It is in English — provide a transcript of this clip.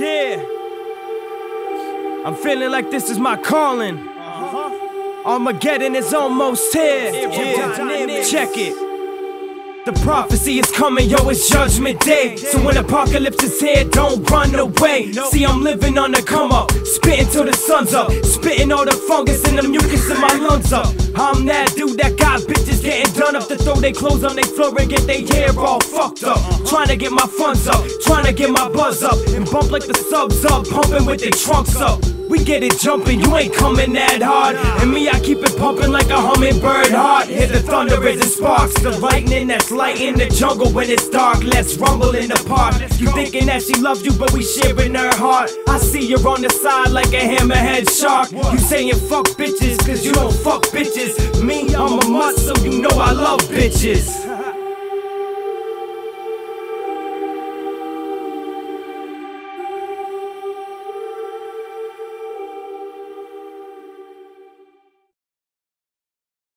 Yeah, I'm feeling like this is my calling. Armageddon is almost here. Check it. The prophecy is coming, yo, it's judgment day. So when apocalypse is here, don't run away. See, I'm living on the come up, spitting till the sun's up, spitting all the fungus and the mucus in my lungs up. I'm that dude that got bitches getting done up to throw their clothes on their floor and get their hair all fucked up. Trying to get my funds up, trying to get my buzz up, and bump like the subs up, pumping with their trunks up. We get it jumping, you ain't coming that hard. And me, I keep it pumping like a hummingbird heart. Hear the thunder as it sparks, the lightning that's lighting the jungle when it's dark. Let's rumble in the park. You thinking that she loves you, but we sharing her heart. I see you're on the side like a hammerhead shark. You saying fuck bitches, cause you don't fuck bitches. Me, I'm a mutt, so you know I love bitches.